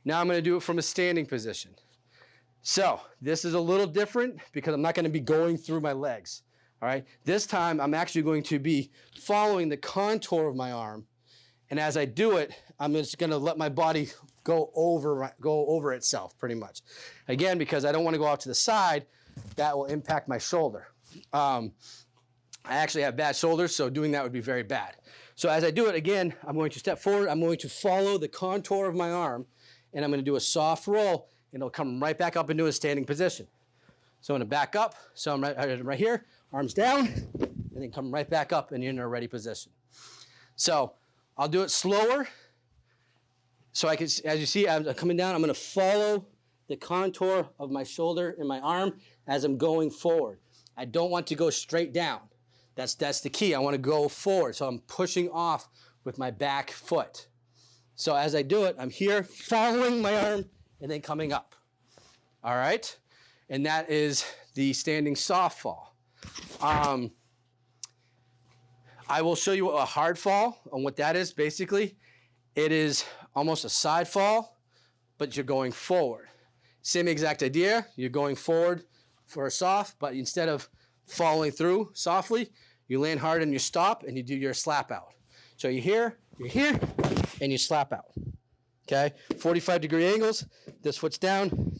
Now I'm going to do it from a standing position. So this is a little different because I'm not going to be going through my legs. All right. This time I'm actually going to be following the contour of my arm. And as I do it, I'm just going to let my body go over itself pretty much. Again, because I don't want to go out to the side, that will impact my shoulder. I actually have bad shoulders, so doing that would be very bad. So as I do it, again, I'm going to step forward. I'm going to follow the contour of my arm, and I'm going to do a soft roll, and it'll come right back up into a standing position. So I'm going to back up. So I'm right here, arms down, and then come right back up and you're in a ready position. So I'll do it slower. So I can, as you see, I'm coming down. I'm going to follow the contour of my shoulder and my arm as I'm going forward. I don't want to go straight down. That's the key. I want to go forward. So I'm pushing off with my back foot. So as I do it, I'm here following my arm and then coming up. All right? And that is the standing soft fall. I will show you a hard fall and what that is. Basically, it is almost a side fall, but you're going forward. Same exact idea. You're going forward for a soft, but instead of falling through softly, you land hard and you stop and you do your slap out. So you're here, and you slap out. Okay? 45-degree angles. This foot's down.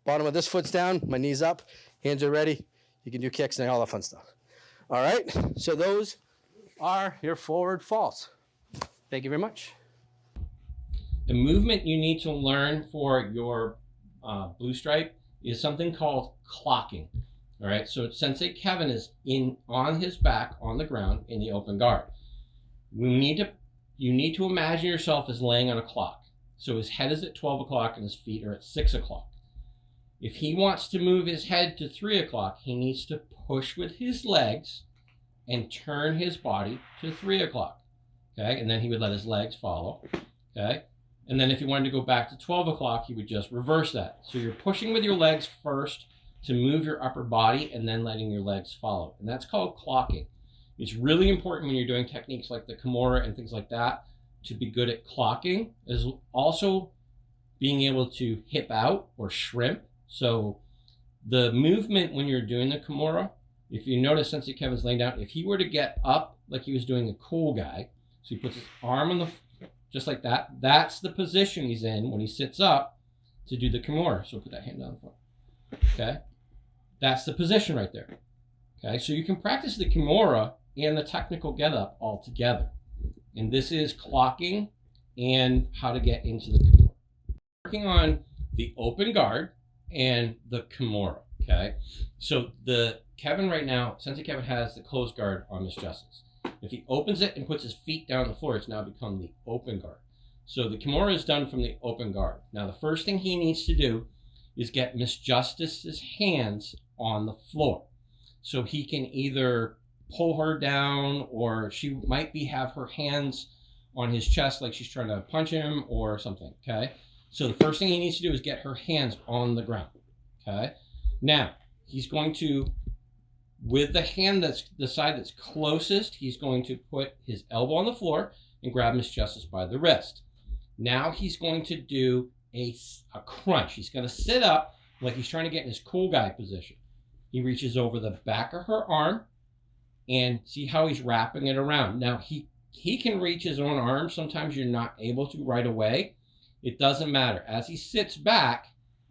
Bottom of this foot's down. My knee's up. Hands are ready. You can do kicks and all that fun stuff. All right? So those are your forward falls. Thank you very much. The movement you need to learn for your blue stripe is something called clocking. All right, so Sensei Kevin is on his back on the ground in the open guard. You need to imagine yourself as laying on a clock. So his head is at 12 o'clock and his feet are at 6 o'clock. If he wants to move his head to 3 o'clock, he needs to push with his legs and turn his body to 3 o'clock. Okay, and then he would let his legs follow. Okay, and then if he wanted to go back to 12 o'clock, he would just reverse that. So you're pushing with your legs first to move your upper body and then letting your legs follow. And that's called clocking. It's really important when you're doing techniques like the Kimura and things like that to be good at clocking, is also being able to hip out or shrimp. So the movement when you're doing the Kimura, if you notice Sensei Kevin's laying down, if he were to get up like he was doing a cool guy, so he puts his arm on the, just like that, that's the position he's in when he sits up to do the Kimura. So put that hand down the floor. Okay, that's the position right there. Okay, so you can practice the Kimura and the technical get up all together. And this is clocking and how to get into the Kimura. Working on the open guard and the Kimura. Okay, so Kevin right now, Sensei Kevin has the closed guard on Miss Justice. If he opens it and puts his feet down on the floor, it's now become the open guard. So the Kimura is done from the open guard. Now the first thing he needs to do is get Miss Justice's hands on the floor. So he can either pull her down, or she might have her hands on his chest like she's trying to punch him or something, okay? So the first thing he needs to do is get her hands on the ground, okay? Now, he's going to, with the hand that's the side that's closest, he's going to put his elbow on the floor and grab Miss Justice by the wrist. Now he's going to do a crunch. He's going to sit up like he's trying to get in his cool guy position. He reaches over the back of her arm and see how he's wrapping it around. Now he can reach his own arm. Sometimes you're not able to right away. It doesn't matter. As he sits back,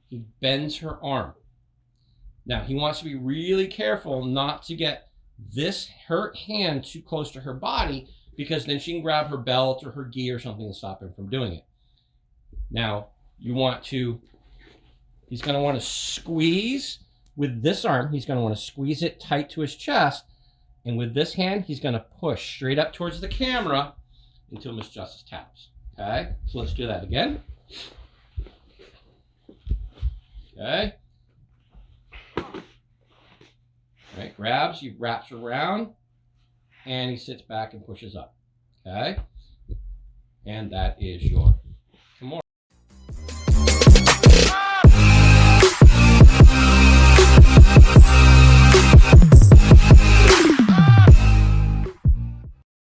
he bends her arm. Now he wants to be really careful not to get her hand too close to her body, because then she can grab her belt or her gi or something to stop him from doing it. Now he's going to want to squeeze with this arm. He's going to want to squeeze it tight to his chest. And with this hand, he's going to push straight up towards the camera until Miss Justice taps. Okay, so let's do that again. Okay. All right, grabs, he wraps around, and he sits back and pushes up. Okay. And that is your